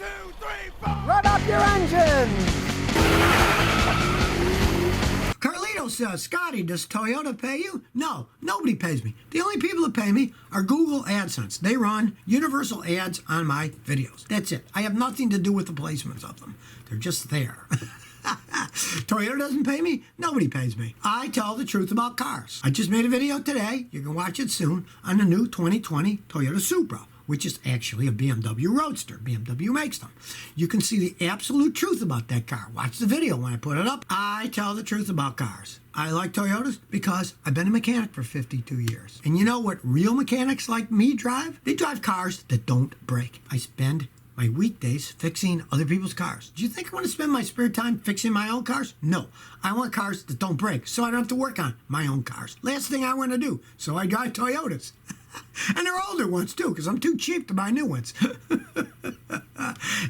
Rev up your engines! Carlito says, Scotty, does Toyota pay you? No, nobody pays me. The only people that pay me are Google AdSense. They run universal ads on my videos. That's it. I have nothing to do with the placements of them. They're just there. Toyota doesn't pay me? Nobody pays me. I tell the truth about cars. I just made a video today, you can watch it soon, on the new 2020 Toyota Supra, which is actually a BMW Roadster. BMW makes them. You can see the absolute truth about that car. Watch the video when I put it up. I tell the truth about cars. I like Toyotas because I've been a mechanic for 52 years. And you know what real mechanics like me drive? They drive cars that don't break. I spend my weekdays fixing other people's cars. Do you think I want to spend my spare time fixing my own cars? No. I want cars that don't break, so I don't have to work on my own cars. Last thing I want to do, so I drive Toyotas. And they're older ones, too, because I'm too cheap to buy new ones.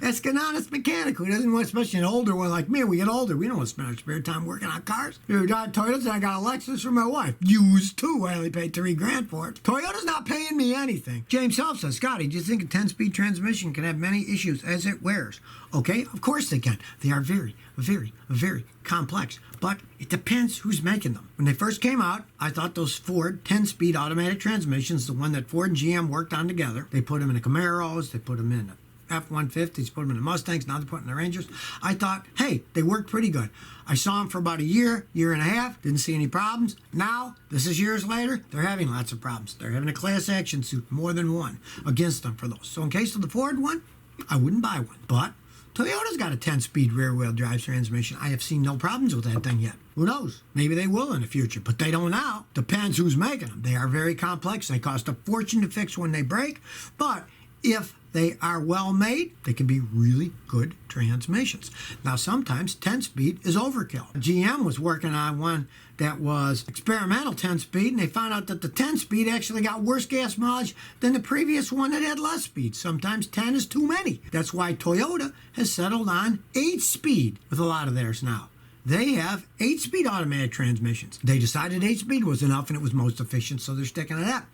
Ask an honest mechanic who doesn't want, especially an older one like me. We get older. We don't want to spend our spare time working on cars. We drive Toyotas, and I got a Lexus for my wife. Used, too. I only paid $3,000 for it. Toyota's not paying me anything. James Self says, Scotty, do you think a 10-speed transmission can have many issues as it wears? Okay, of course they can. They are very, very, very complex. But it depends who's making them. When they first came out, I thought those Ford 10-speed automatic transmissions, the one that Ford and GM worked on together, they put them in the Camaros, they put them in the F-150s, put them in the Mustangs, now they're putting the Rangers. I thought, hey, they worked pretty good. I saw them for about a year and a half, didn't see any problems. Now, this is years later, they're having lots of problems. They're having a class action suit, more than one, against them for those. So in case of the Ford one, I wouldn't buy one. But Toyota's got a 10-speed rear-wheel drive transmission. I have seen no problems with that thing yet. Who knows? Maybe they will in the future, but they don't now. Depends who's making them. They are very complex. They cost a fortune to fix when they break, but if they are well made, they can be really good transmissions. Now, sometimes 10-speed is overkill. GM was working on one that was experimental 10-speed, and they found out that the 10-speed actually got worse gas mileage than the previous one that had less speed. Sometimes 10 is too many. That's why Toyota has settled on 8-speed with a lot of theirs now. They have 8-speed automatic transmissions. They decided 8-speed was enough and it was most efficient, so they're sticking to that.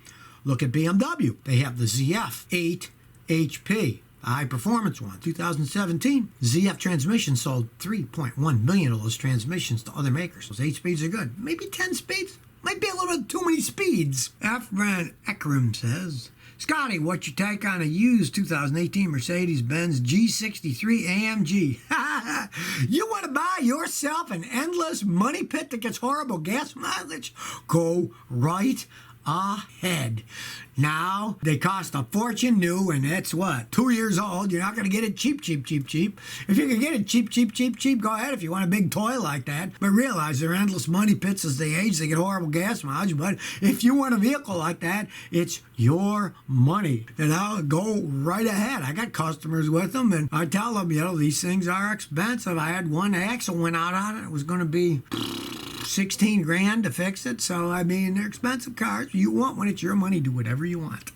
Look at BMW. They have the ZF 8 HP, the high-performance one. 2017, ZF transmission sold 3.1 million of those transmissions to other makers. Those 8 speeds are good. Maybe 10 speeds? Might be a little bit too many speeds. Afran Ekram says, Scotty, what's your take on a used 2018 Mercedes-Benz G63 AMG? You want to buy yourself an endless money pit that gets horrible gas mileage? Go right ahead. Now, they cost a fortune new, and it's what? 2 years old. You're not going to get it cheap. If you can get it cheap, go ahead if you want a big toy like that. But realize they're endless money pits as they age. They get horrible gas mileage. But if you want a vehicle like that, it's your money. And I'll go right ahead. I got customers with them, and I tell them, these things are expensive. I had one axle went out on it. It was going to be $16,000 to fix it. So, they're expensive cars. You want one, it's your money. Do whatever you want.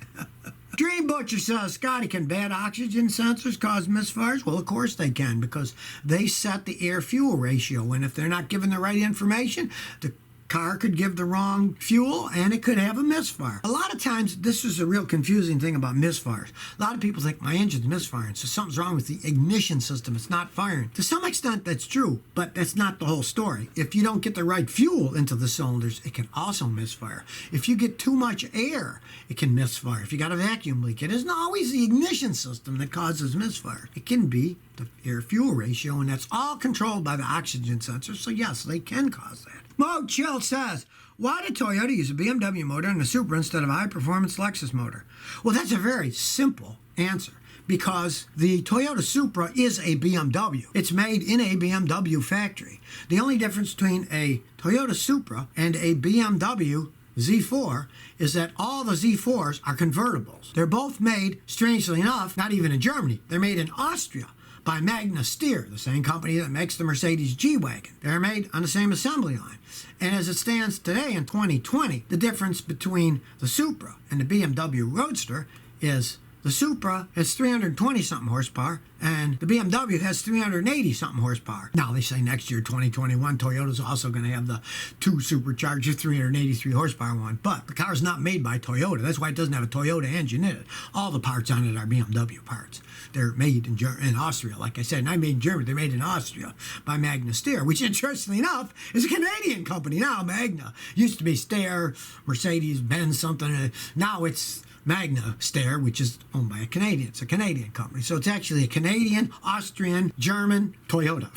Dream Butcher says, Scotty, can bad oxygen sensors cause misfires? Well, of course they can, because they set the air-fuel ratio. And if they're not given the right information, the car could give the wrong fuel and it could have a misfire. A lot of times, this is a real confusing thing about misfires. A lot of people think my engine's misfiring, so something's wrong with the ignition system. It's not firing. To some extent, that's true, but that's not the whole story. If you don't get the right fuel into the cylinders, it can also misfire. If you get too much air, it can misfire. If you got a vacuum leak, it isn't always the ignition system that causes misfire. It can be the air-fuel ratio, and that's all controlled by the oxygen sensor, so yes, they can cause that. Mo Chill says, why did Toyota use a BMW motor in the Supra instead of a high-performance Lexus motor? Well, that's a very simple answer, because the Toyota Supra is a BMW. It's made in a BMW factory. The only difference between a Toyota Supra and a BMW Z4 is that all the Z4s are convertibles. They're both made, strangely enough, not even in Germany. They're made in Austria by Magna Steyr, the same company that makes the Mercedes G-Wagon. They're made on the same assembly line. And as it stands today in 2020, the difference between the Supra and the BMW Roadster is The Supra has 320-something horsepower, and the BMW has 380-something horsepower. Now, they say next year, 2021, Toyota's also going to have the 2 supercharger, 383 horsepower one. But the car's not made by Toyota. That's why it doesn't have a Toyota engine in it. All the parts on it are BMW parts. They're made in Austria, like I said. Not made in Germany. They're made in Austria by Magna Steyr, which, interestingly enough, is a Canadian company now. Magna used to be Steyr, Mercedes, Benz, something. Now it's Magna Steyr, which is owned by a Canadian. It's a Canadian company. So it's actually a Canadian, Austrian, German Toyota.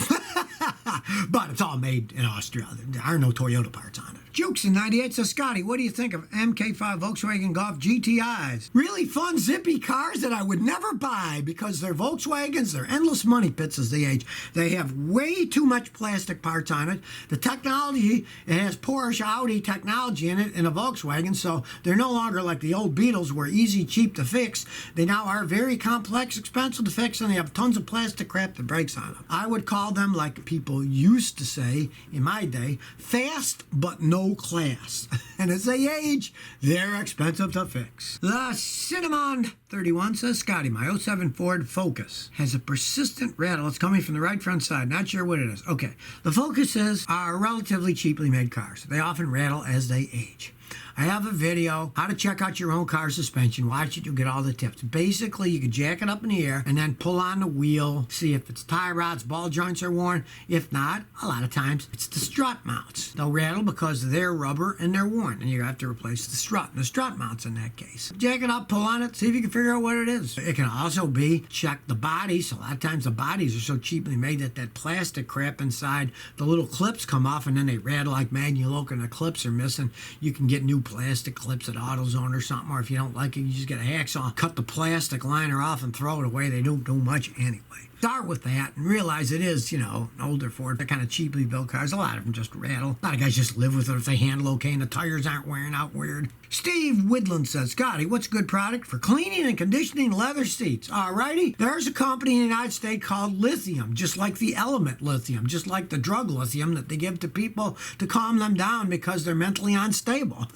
But it's all made in Austria. There are no Toyota parts on it. Jukes in 98 says, Scotty, what do you think of MK5 Volkswagen Golf GTIs? Really fun, zippy cars that I would never buy because they're Volkswagens. They're endless money pits as they age. They have way too much plastic parts on it. The technology, it has Porsche, Audi technology in it in a Volkswagen, so they're no longer like the old Beetles were easy, cheap to fix. They now are very complex, expensive to fix, and they have tons of plastic crap that breaks on them. I would call them, like people used to say in my day, fast but no class. And as they age, they're expensive to fix. The Cinnamon 31 says, Scotty, my '07 Ford Focus has a persistent rattle. It's coming from the right front side. Not sure what it is. Okay. The Focuses are relatively cheaply made cars. They often rattle as they age. I have a video, how to check out your own car suspension. Watch it, you'll get all the tips. Basically, you can jack it up in the air and then pull on the wheel, see if it's tie rods, ball joints are worn. If not, a lot of times, it's the strut mounts. They'll rattle because they're rubber and they're worn, and you have to replace the strut. And the strut mounts in that case. Jack it up, pull on it, see if you can figure out what it is. It can also be, check the bodies. A lot of times the bodies are so cheaply made that that plastic crap inside, the little clips come off and then they rattle like Magnuloke and the clips are missing. You can get new plastic clips at AutoZone or something, or if you don't like it, you just get a hacksaw, cut the plastic liner off and throw it away. They don't do much anyway. Start with that and realize it is, you know, an older Ford. They're kind of cheaply built cars. A lot of them just rattle. A lot of guys just live with it if they handle okay and the tires aren't wearing out weird. Steve Widland says, Scotty, what's a good product for cleaning and conditioning leather seats? Alrighty, there's a company in the United States called Lithium, just like the element lithium, just like the drug lithium that they give to people to calm them down because they're mentally unstable.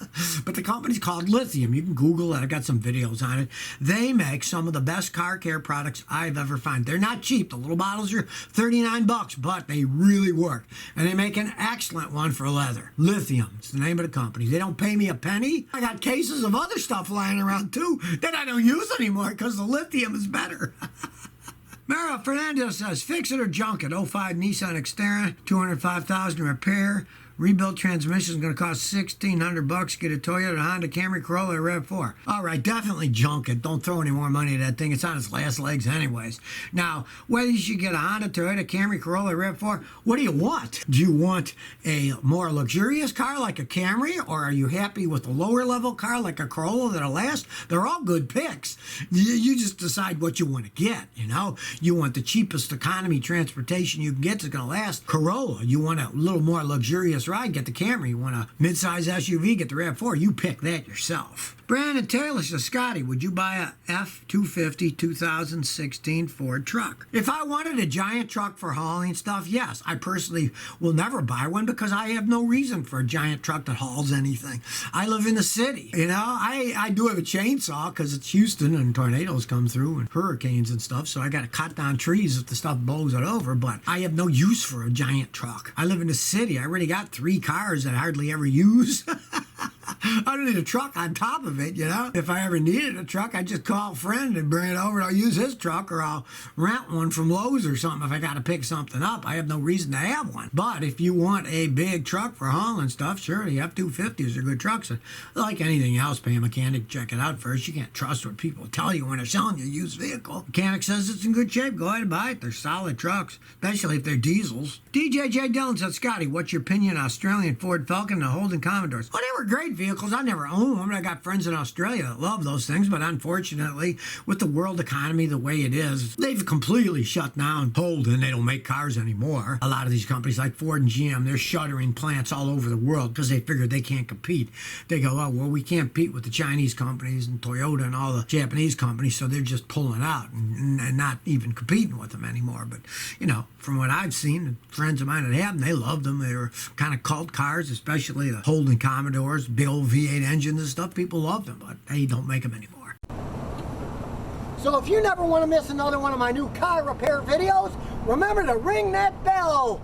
But the company's called Lithium. You can Google it. I've got some videos on it. They make some of the best car care products I've ever found. They're not cheap. The little bottles are $39, but they really work. And they make an excellent one for leather. Lithium. It's the name of the company. They don't pay me a penny. I got cases of other stuff lying around too that I don't use anymore because the lithium is better. Mara Fernandez says, fix it or junk it. '05 Nissan Xterra, $205,000 repair. Rebuilt transmission is going to cost $1,600. Get a Toyota, Honda, Camry, Corolla, or RAV4. All right, definitely junk it. Don't throw any more money at that thing. It's on its last legs anyways. Now, whether you should get a Honda, Toyota, Camry, Corolla, or RAV4, what do you want? Do you want a more luxurious car like a Camry, or are you happy with a lower level car like a Corolla that'll last? They're all good picks. You just decide what you want to get, you know? You want the cheapest economy transportation you can get that's going to last. Corolla. You want a little more luxurious ride, get the Camry. You want a mid-size SUV, get the RAV4. You pick that yourself. Brandon Taylor says, Scotty, would you buy a F-250 2016 Ford truck? If I wanted a giant truck for hauling stuff, yes. I personally will never buy one because I have no reason for a giant truck that hauls anything. I live in the city. You know, I do have a chainsaw because it's Houston and tornadoes come through and hurricanes and stuff, so I got to cut down trees if the stuff blows it over, but I have no use for a giant truck. I live in the city. I already got 3 cars that I hardly ever use. I don't need a truck on top of it, you know. If I ever needed a truck, I'd just call a friend and bring it over and I'll use his truck, or I'll rent one from Lowe's or something if I got to pick something up. I have no reason to have one. But if you want a big truck for hauling stuff, sure, the F-250s are good trucks. And like anything else, pay a mechanic, check it out first. You can't trust what people tell you when they're selling you a used vehicle. Mechanic says it's in good shape, go ahead and buy it. They're solid trucks, especially if they're diesels. DJJ Dillon said, Scotty, what's your opinion on Australian Ford Falcon and the Holden Commodores? Well, they were great vehicles. I never owned them. I got friends in Australia that love those things, but unfortunately, with the world economy the way it is, they've completely shut down Holden. They don't make cars anymore. A lot of these companies like Ford and GM, they're shuttering plants all over the world because they figured they can't compete. They go, oh, well, we can't compete with the Chinese companies and Toyota and all the Japanese companies, so they're just pulling out and not even competing with them anymore. But, you know, from what I've seen, friends of mine that have them, they loved them. They were kind of cult cars, especially the Holden Commodores, big old V8 engines and stuff. People loved them, but they don't make them anymore. So if you never want to miss another one of my new car repair videos, remember to ring that bell.